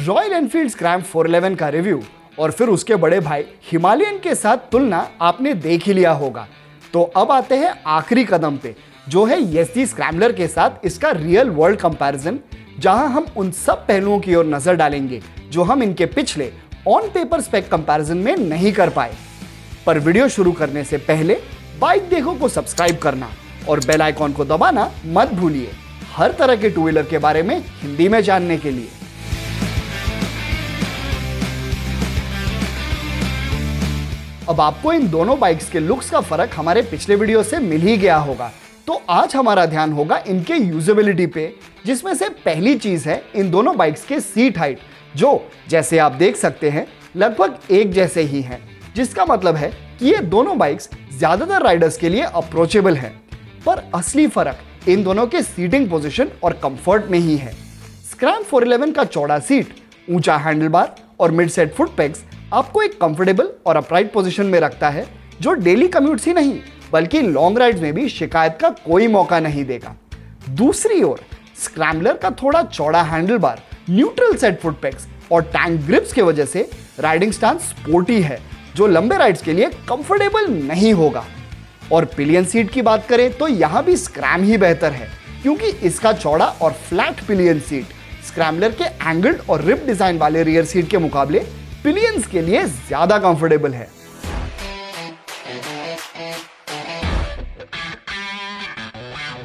Royal Enfield स्क्रैम्प 411 का review और फिर उसके बड़े भाई हिमालयन के साथ तुलना आपने देख ही लिया होगा। तो अब आते हैं आखिरी कदम पे, जो है एसजी स्क्रैम्बलर के साथ इसका रियल वर्ल्ड कंपैरिजन, जहां हम उन सब पहलुओं की ओर नजर डालेंगे जो हम इनके पिछले ऑन पेपर स्पेक कंपैरिजन में नहीं कर पाए। पर वीडियो शुरू करने से पहले बाइक देखो को सब्सक्राइब करना और बेल आइकॉन को दबाना मत भूलिए, हर तरह के टू व्हीलर के बारे में हिंदी में जानने के लिए। अब आपको इन दोनों बाइक्स के लुक्स का फर्क हमारे पिछले वीडियो से मिल ही गया होगा, तो आज हमारा ध्यान होगा इनके यूजेबिलिटी पे, जिसमें से पहली चीज है इन दोनों बाइक्स के सीट हाइट, जो जैसे आप देख सकते हैं लगभग एक जैसे ही हैं, जिसका मतलब है कि ये दोनों बाइक्स ज्यादातर राइडर्स के लिए अप्रोचेबल हैं। पर असली फर्क इन दोनों के सीटिंग पोजीशन और कंफर्ट में ही है। स्क्रैम्प 411 का चौड़ा सीट, ऊंचा हैंडलबार और मिड सेट फुट पेग्स आपको एक कंफर्टेबल और अपराइट पोजीशन में रखता है, जो डेली कम्यूट्स ही नहीं बल्कि लॉन्ग राइड्स में भी शिकायत का कोई मौका नहीं देगा। दूसरी ओर स्क्रैम्बलर का थोड़ा चौड़ा handlebar, neutral set foot pegs और टैंक ग्रिप्स की वजह से राइडिंग स्टांस स्पोर्टी है, जो लंबे राइड्स के लिए कंफर्टेबल नहीं होगा। और पिलियन सीट की बात करें तो यहां भी स्क्रैम ही बेहतर है, क्योंकि इसका चौड़ा और फ्लैट पिलियन सीट स्क्रैम्बलर के एंगल्ड और रिप डिजाइन वाले रियर सीट के मुकाबले पिलियंस के लिए ज्यादा कंफर्टेबल है।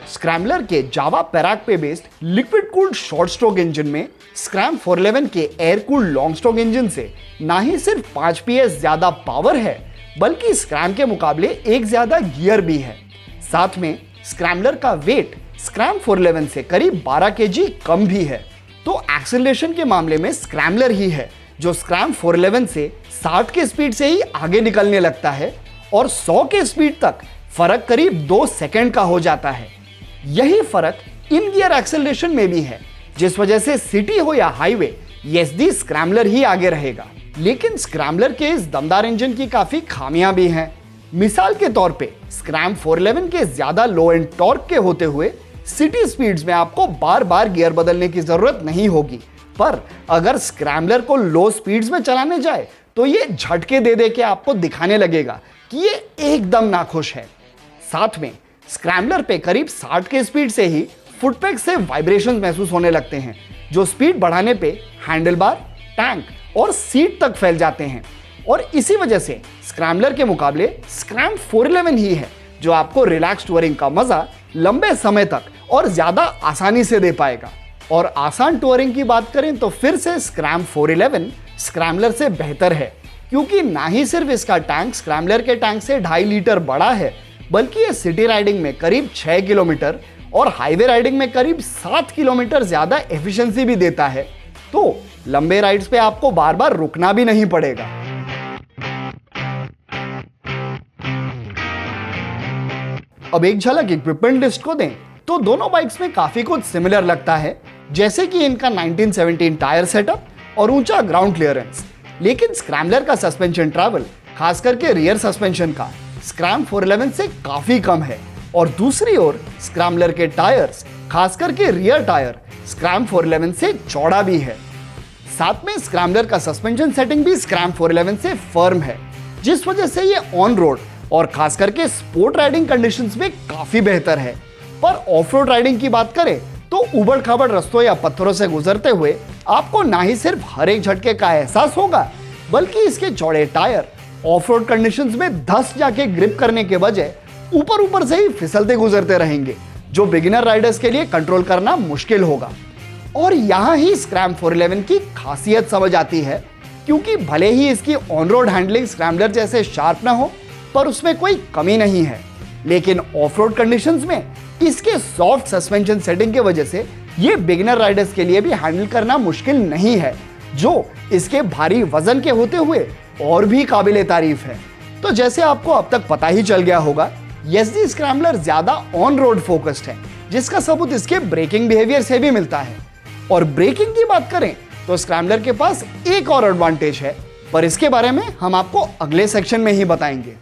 स्क्रैम्बलर के जावा पैराक पे based liquid cooled short stroke engine में स्क्रैम्प 411 के air cooled long stroke engine से ना ही सिर्फ 5 PS ज्यादा पावर है, बल्कि स्क्रैम्प के मुकाबले एक ज्यादा गियर भी है। साथ में स्क्रैम्बलर का वेट स्क्रैम्प 411 से करीब 12 kg कम भी है। तो एक्सेलरेशन के मामले में स्क्रैम्बलर ही है जो स्क्रैम्प 411 से 60 के स्पीड से ही आगे निकलने लगता है, और 100 के स्पीड तक फर्क करीब 2 सेकंड का हो जाता है। यही फर्क इन गियर एक्सेलरेशन में भी है, जिस वजह से सिटी हो या हाईवे एसजी स्क्रैम्बलर ही आगे रहेगा। लेकिन स्क्रैम्बलर के इस दमदार इंजन की काफी खामियां भी हैं। मिसाल के तौर पे स्क्रैम्प 411 के ज्यादा लो एंड टॉर्क के होते हुए सिटी स्पीड्स में आपको बार बार गियर बदलने की जरूरत नहीं होगी, पर अगर स्क्रैम्बलर को लो स्पीड्स में चलाने जाए तो ये झटके दे दे के आपको दिखाने लगेगा कि ये एकदम नाखुश है। साथ में स्क्रैम्बलर पे करीब 60 के स्पीड से ही फुटपेग से वाइब्रेशंस महसूस होने लगते हैं, जो स्पीड बढ़ाने पे हैंडलबार, टैंक और सीट तक फैल जाते हैं। और इसी वजह से स्क्रैम्बलर के मुकाबले स्क्रैम्प 411 ही है जो आपको रिलैक्स टूरिंग का मजा लंबे समय तक और ज्यादा आसानी से दे पाएगा। और आसान टूरिंग की बात करें तो फिर से स्क्रैम्प 411 स्क्रैम्बलर से बेहतर है, क्योंकि ना ही सिर्फ इसका टैंक स्क्रैम्बलर के टैंक से 2.5 लीटर बड़ा है, बल्कि ये सिटी राइडिंग में करीब 6 किलोमीटर और हाईवे राइडिंग में करीब 7 किलोमीटर ज्यादा एफिशिएंसी भी देता है। तो लंबे राइड्स पे आपको बार बार रुकना भी नहीं पड़ेगा। अब एक झलक इक्विपमेंट लिस्ट को दें तो दोनों बाइक्स में काफी कुछ सिमिलर लगता है, जैसे कि इनका 1917 टायर सेटअप और ऊंचा ग्राउंड क्लियरेंस। लेकिन स्क्रैम्बलर का सस्पेंशन ट्रैवल, खास करके रियर सस्पेंशन का, स्क्रैम्प 411 से काफी कम है। और दूसरी ओर स्क्रैम्बलर के टायर्स, खास करके रियर टायर, स्क्रैम्प 411 से चौड़ा भी है। साथ में स्क्रैम्बलर का सस्पेंशन सेटिंग भी स्क्रैम्प 411 से फर्म है, जिस वजह से ये ऑन रोड और खास करके स्पोर्ट राइडिंग कंडीशंस में काफी बेहतर है। पर ऑफ रोड राइडिंग की बात करें तो उबड़ खाबड़ रास्तों या पत्थरों से गुजरते हुए आपको ना ही सिर्फ हर एक झटके का एहसास होगा, बल्कि इसके चौड़े टायर ऑफ रोड कंडीशंस में धस जाके ग्रिप करने के बजाय ऊपर से ही फिसलते गुजरते रहेंगे, जो बिगिनर राइडर्स के लिए कंट्रोल करना मुश्किल होगा। और यहां ही स्क्रैम्प 411 की खासियत समझ आती है, क्योंकि भले ही इसकी ऑन रोड हैंडलिंग स्क्रैम्बलर जैसे शार्प ना हो, पर उसमें कोई कमी नहीं है। लेकिन ऑफ रोड कंडीशंस में इसके सॉफ्ट सस्पेंशन सेटिंग की वजह से ये बिगिनर राइडर्स के लिए भी हैंडल करना मुश्किल नहीं है, जो इसके भारी वजन के होते हुए और भी काबिले तारीफ है। तो जैसे आपको अब तक पता ही चल गया होगा, एसजी स्क्रैम्बलर ज्यादा ऑन रोड फोकस्ड है, जिसका सबूत इसके ब्रेकिंग बिहेवियर से भी मिलता है। और ब्रेकिंग की बात करें तो स्क्रैम्बलर के पास एक और एडवांटेज है, पर इसके बारे में हम आपको अगले सेक्शन में ही बताएंगे।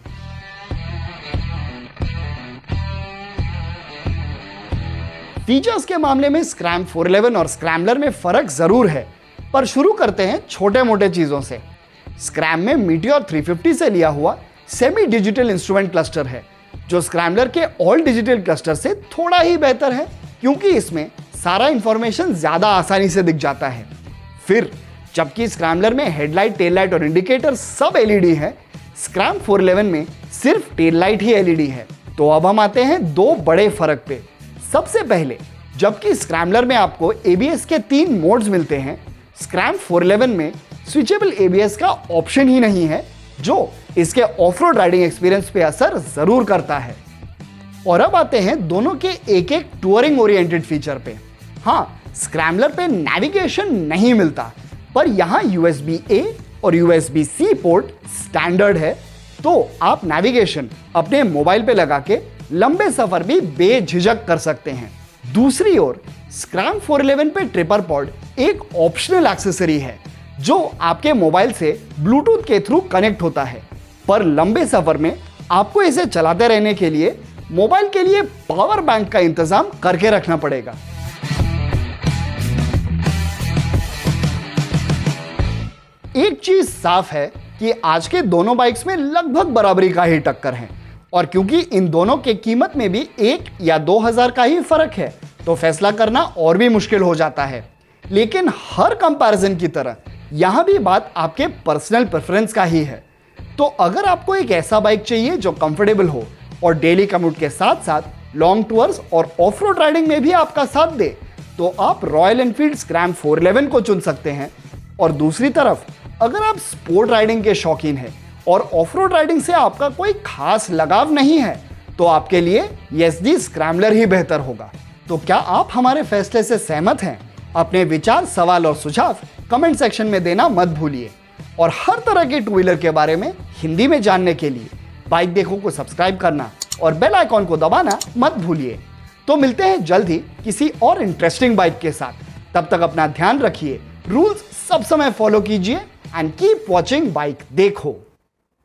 फीचर्स के मामले में स्क्रैम्प 411 और स्क्रैम्बलर में फर्क जरूर है, पर शुरू करते हैं छोटे मोटे चीजों से। स्क्रैम में मीटियोर 350 से लिया हुआ सेमी डिजिटल इंस्ट्रूमेंट क्लस्टर है, जो स्क्रैम्बलर के ऑल डिजिटल क्लस्टर से थोड़ा ही बेहतर है, क्योंकि इसमें सारा इंफॉर्मेशन ज्यादा आसानी से दिख जाता है। फिर जबकि स्क्रैम्बलर में हेडलाइट, टेल लाइट और इंडिकेटर सब एलईडी है, स्क्रैम 411 में सिर्फ टेल लाइट ही एलईडी है। तो अब हम आते हैं दो बड़े फर्क पे। सबसे पहले, जबकि स्क्रैम्बलर में आपको एबीएस के 3 मोड्स मिलते हैं, स्क्रैम 411 में स्विचेबल एबीएस का ऑप्शन ही नहीं है, जो इसके ऑफ रोड राइडिंग एक्सपीरियंस पे असर जरूर करता है। और अब आते हैं दोनों के एक एक टूरिंग ओरिएंटेड फीचर पे। हाँ, स्क्रैम्बलर पे नेविगेशन नहीं मिलता, पर यहाँ USB-A और USB-C पोर्ट स्टैंडर्ड है, तो आप नेविगेशन अपने मोबाइल पे लगा के लंबे सफर भी बेझिझक कर सकते हैं। दूसरी ओर स्क्रैम 411 पे ट्रिपर पॉड एक ऑप्शनल एक्सेसरी है, जो आपके मोबाइल से ब्लूटूथ के थ्रू कनेक्ट होता है, पर लंबे सफर में आपको इसे चलाते रहने के लिए मोबाइल के लिए पावर बैंक का इंतजाम करके रखना पड़ेगा। एक चीज साफ है कि आज के दोनों बाइक्स में लगभग बराबरी का ही टक्कर है, और क्योंकि इन दोनों के कीमत में भी 1 या 2,000 का ही फर्क है, तो फैसला करना और भी मुश्किल हो जाता है। लेकिन हर कंपैरिजन की तरह यहां भी बात आपके पर्सनल प्रेफरेंस का ही है। तो अगर आपको एक ऐसा बाइक चाहिए जो कंफर्टेबल हो और डेली कम्यूट के साथ साथ लॉन्ग टूर्स और ऑफ रोड राइडिंग में भी आपका साथ दे, तो आप रॉयल एनफील्ड स्क्रैम 411 को चुन सकते हैं। और दूसरी तरफ, अगर आप स्पोर्ट राइडिंग के शौकीन हैं और ऑफ रोड राइडिंग से आपका कोई खास लगाव नहीं है, तो आपके लिए एसजी स्क्रैम्बलर ही बेहतर होगा। तो क्या आप हमारे फैसले से सहमत हैं? अपने विचार, सवाल और सुझाव कमेंट सेक्शन में देना मत भूलिए। और हर तरह के टू व्हीलर के बारे में हिंदी में जानने के लिए बाइक देखो को सब्सक्राइब करना और बेल आइकॉन को दबाना मत भूलिए। तो मिलते हैं जल्द ही किसी और इंटरेस्टिंग बाइक के साथ। तब तक अपना ध्यान रखिए, रूल्स सब समय फॉलो कीजिए एंड कीप वॉचिंग बाइक देखो।